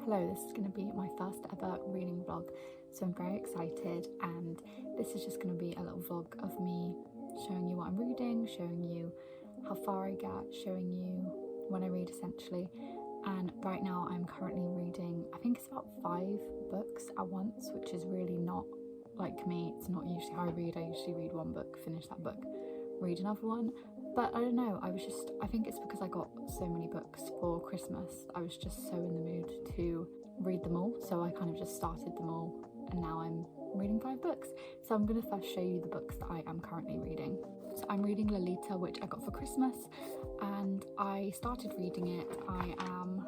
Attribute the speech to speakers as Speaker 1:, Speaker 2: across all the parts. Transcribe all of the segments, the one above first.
Speaker 1: Hello, this is going to be my first ever reading vlog, so I'm very excited, and this is just going to be a little vlog of me showing you what I'm reading, showing you how far I get, showing you when I read essentially. And right now I'm currently reading, I think it's about 5 books at once, which is really not like me. It's not usually how I read. I usually read one book, finish that book, read another one. But I don't know, I think it's because I got so many books for Christmas. I was just so in the mood to read them all, so I kind of just started them all, and now I'm reading 5 books. So I'm going to first show you the books that I am currently reading. So I'm reading Lolita, which I got for Christmas, and I started reading it. I am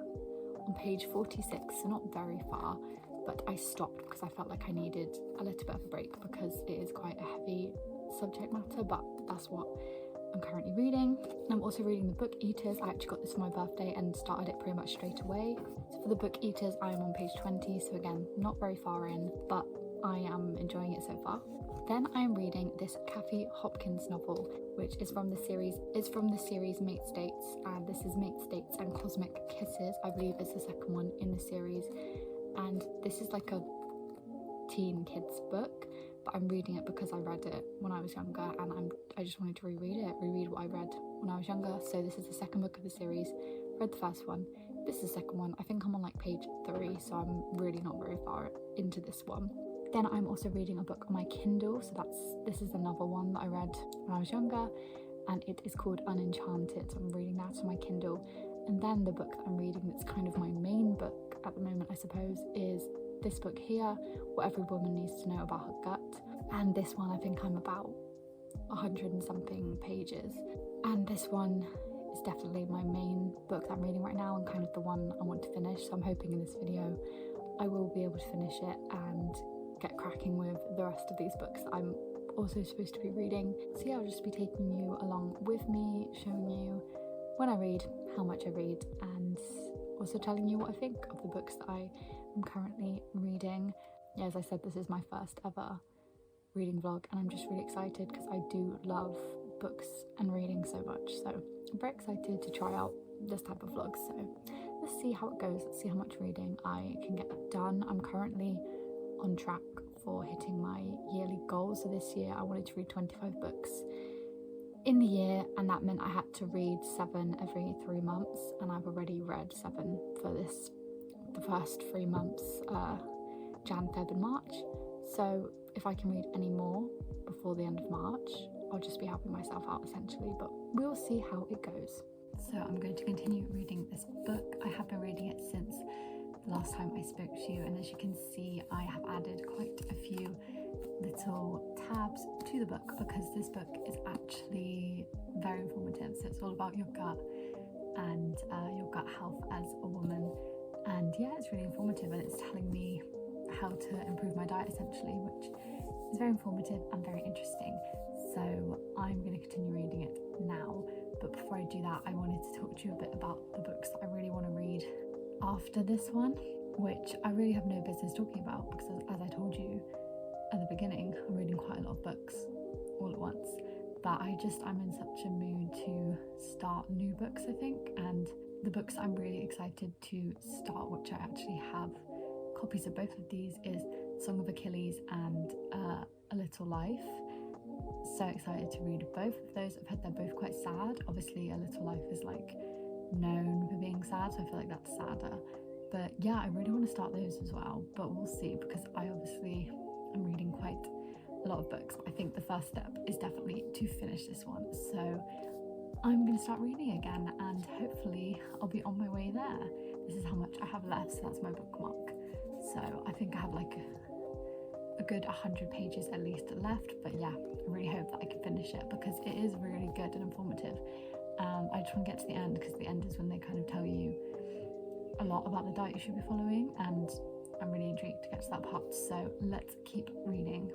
Speaker 1: on page 46, so not very far, but I stopped because I felt like I needed a little bit of a break because it is quite a heavy subject matter, but that's what I'm currently reading. I'm also reading The Book Eaters. I actually got this for my birthday and started it pretty much straight away. So for The Book Eaters, I am on page 20, so again, not very far in, but I am enjoying it so far. Then I am reading this Kathy Hopkins novel, which is from the series Mate States, and this is Mate States and Cosmic Kisses. I believe it's the second one in the series, and this is like a teen kids book, but I'm reading it because I read it when I was younger, and I just wanted to reread what I read when I was younger. So this is the second book of the series. Read the first one, this is the second one. I think I'm on like page 3, so I'm really not very far into this one. Then I'm also reading a book on my Kindle, so this is another one that I read when I was younger, and it is called Unenchanted, so I'm reading that on my Kindle. And then the book that I'm reading that's kind of my main book at the moment, I suppose, is this book here, What Every Woman Needs to Know About Her Gut. And this one, I think I'm about 100 and something pages, and this one is definitely my main book that I'm reading right now and kind of the one I want to finish. So I'm hoping in this video I will be able to finish it and get cracking with the rest of these books that I'm also supposed to be reading. So yeah, I'll just be taking you along with me, showing you when I read, how much I read, and also telling you what I think of the books that I am currently reading. Yeah, as I said, this is my first ever reading vlog, and I'm just really excited because I do love books and reading so much. So I'm very excited to try out this type of vlog. So let's see how it goes. Let's see how much reading I can get done. I'm currently on track for hitting my yearly goals. So this year I wanted to read 25 books in the year, and that meant I had to read 7 every 3 months, and I've already read 7 for the first 3 months, Jan, Feb and March. So if I can read any more before the end of March, I'll just be helping myself out essentially, but we'll see how it goes. So I'm going to continue reading this book. I have been reading it since the last time I spoke to you, and as you can see, I have added quite a few little tabs to the book because this book is actually very informative. So it's all about your gut and your gut health as a woman, and yeah, it's really informative, and it's telling me how to improve my diet essentially, which is very informative and very interesting. So I'm going to continue reading it now, but before I do that, I wanted to talk to you a bit about the books that I really want to read after this one, which I really have no business talking about because as I told you at the beginning, I'm reading quite a lot of books all at once, but I'm in such a mood to start new books, I think. And the books I'm really excited to start, which I actually have copies of both of these, is Song of Achilles and A Little Life. So excited to read both of those. I've heard they're both quite sad. Obviously A Little Life is like known for being sad, so I feel like that's sadder, but yeah, I really want to start those as well, but we'll see, because I obviously am reading quite a lot of books. I think the first step is definitely to finish this one, so I'm going to start reading again, and hopefully I'll be on my way there. This is how much I have left, so that's my bookmark. So I think I have like a good 100 pages at least left, but yeah, I really hope that I can finish it because it is really good and informative. I just want to get to the end because the end is when they kind of tell you a lot about the diet you should be following, and I'm really intrigued to get to that part, so let's keep reading.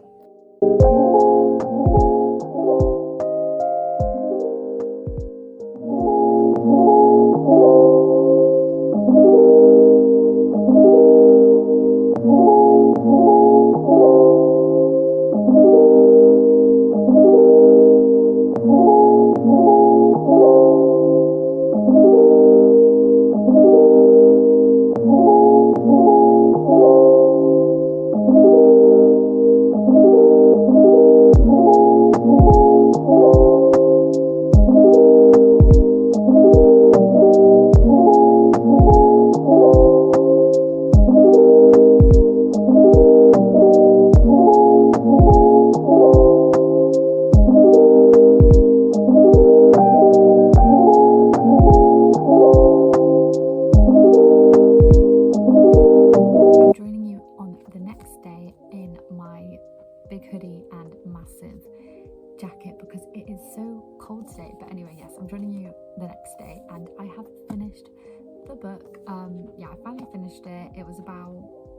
Speaker 1: it. It was about,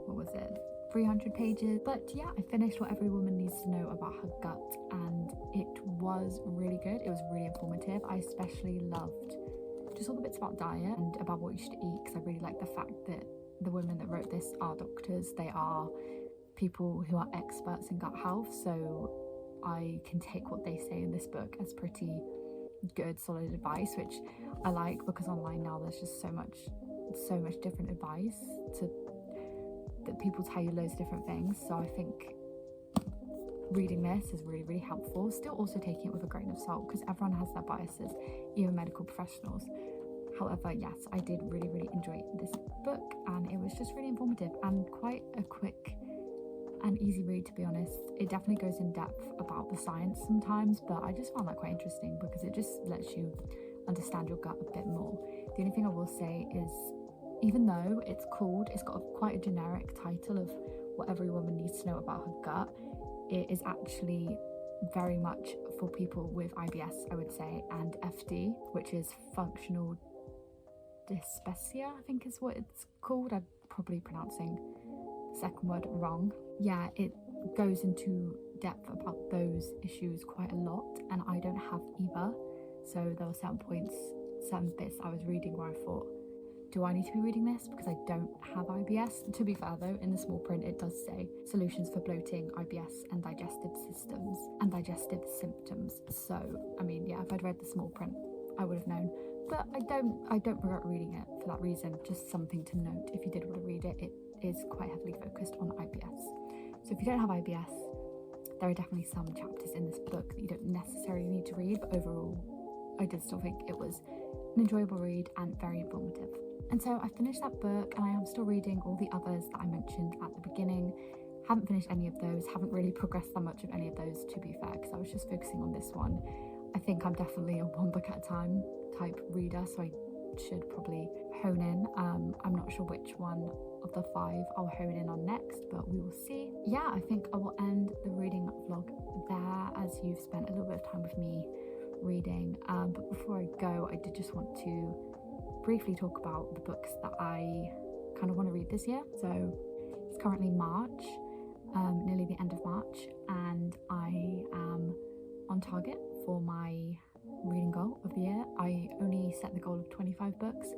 Speaker 1: what was it, 300 pages. But yeah, I finished What Every Woman Needs to Know About Her Gut, and it was really good. It was really informative. I especially loved just all the bits about diet and about what you should eat, because I really like the fact that the women that wrote this are doctors. They are people who are experts in gut health, so I can take what they say in this book as pretty good, solid advice, which I like, because online now there's just so much different advice that people tell you loads of different things. So I think reading this is really, really helpful. Still also taking it with a grain of salt, because everyone has their biases, even medical professionals. However, yes, I did really, really enjoy this book, and it was just really informative and quite a quick and easy read, to be honest. It definitely goes in depth about the science sometimes, but I just found that quite interesting because it just lets you understand your gut a bit more. The only thing I will say is, even though it's got quite a generic title of What Every Woman Needs to Know About Her Gut, it is actually very much for people with IBS, I would say, and FD, which is functional dyspepsia, I think is what it's called. I'm probably pronouncing the second word wrong. Yeah, it goes into depth about those issues quite a lot, and I don't have either. So there were certain bits I was reading where I thought, do I need to be reading this because I don't have IBS? To be fair though, in the small print it does say solutions for bloating, IBS and digestive systems and digestive symptoms. So I mean, yeah, if I'd read the small print I would have known, but I don't regret reading it for that reason. Just something to note, if you did want to read it, it is quite heavily focused on IBS. So if you don't have IBS, there are definitely some chapters in this book that you don't necessarily need to read, but overall I did still think it was an enjoyable read and very informative. And so I finished that book, and I am still reading all the others that I mentioned at the beginning. Haven't finished any of those, haven't really progressed that much of any of those, to be fair, because I was just focusing on this one. I think I'm definitely a one book at a time type reader, so I should probably hone in. I'm not sure which one of the 5 I'll hone in on next, but we will see. Yeah, I think I will end the reading vlog there, as you've spent a little bit of time with me reading. But before I go, I did just want to briefly talk about the books that I kind of want to read this year. So it's currently March, nearly the end of March, and I am on target for my reading goal of the year. I only set the goal of 25 books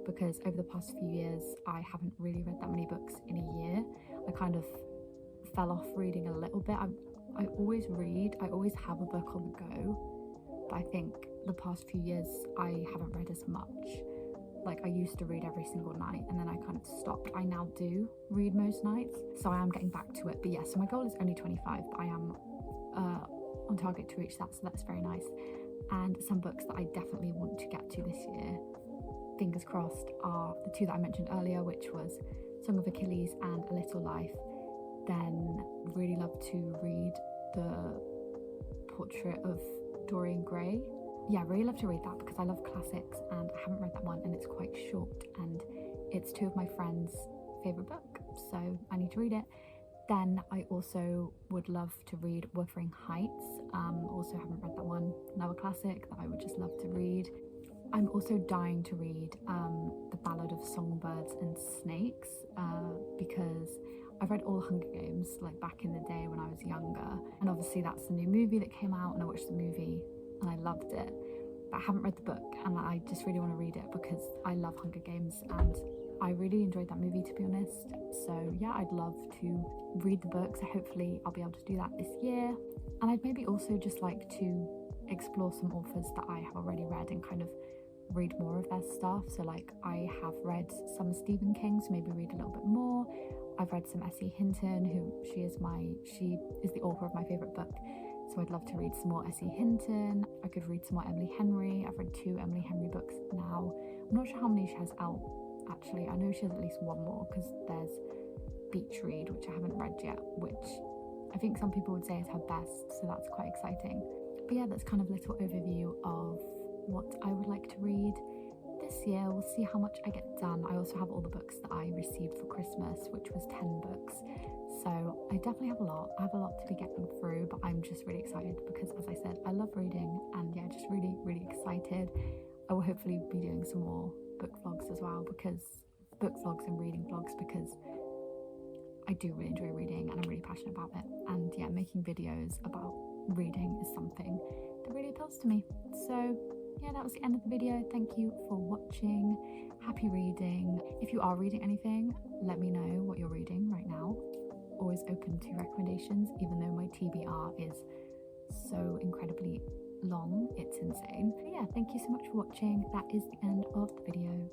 Speaker 1: because over the past few years I haven't really read that many books in a year. I kind of fell off reading a little bit. I always read, I always have a book on the go, but I think the past few years I haven't read as much. Like, I used to read every single night and then I kind of stopped. I now do read most nights, so I am getting back to it. But yeah, so my goal is only 25, but I am on target to reach that, so that's very nice. And some books that I definitely want to get to this year, fingers crossed, are the 2 that I mentioned earlier, which was Song of Achilles and A Little Life. Then really love to read The Portrait of Dorian Gray. Yeah, really love to read that because I love classics, and I haven't read that one, and it's quite short, and it's 2 of my friends' favourite book, so I need to read it. Then I also would love to read Wuthering Heights. Also haven't read that one. Another classic that I would just love to read. I'm also dying to read The Ballad of Songbirds and Snakes, because I've read all Hunger Games like back in the day when I was younger, and obviously that's the new movie that came out, and I watched the movie and I loved it, but I haven't read the book, and I just really want to read it because I love Hunger Games and I really enjoyed that movie, to be honest. So yeah, I'd love to read the book, so hopefully I'll be able to do that this year. And I'd maybe also just like to explore some authors that I have already read and kind of read more of their stuff. So like, I have read some Stephen King, so maybe read a little bit more. I've read some S.E. Hinton, who she is the author of my favourite book, so I'd love to read some more S.E. Hinton. I could read some more Emily Henry. I've read 2 Emily Henry books now. I'm not sure how many she has out, actually. I know she has at least 1 more, because there's Beach Read, which I haven't read yet, which I think some people would say is her best, so that's quite exciting. But yeah, that's kind of a little overview of what I would like to read this year. We'll see how much I get done. I also have all the books that I received for Christmas, which was 10 books. So I definitely have a lot. I have a lot to be getting through, but I'm just really excited because, as I said, I love reading, and yeah, just really, really excited. I will hopefully be doing some more book vlogs as well, because book vlogs and reading vlogs, because do really enjoy reading and I'm really passionate about it. And yeah, making videos about reading is something that really appeals to me. So yeah, that was the end of the video. Thank you for watching. Happy reading. If you are reading anything, let me know what you're reading right now. Always open to recommendations, even though my TBR is so incredibly long, it's insane. But yeah, thank you so much for watching. That is the end of the video.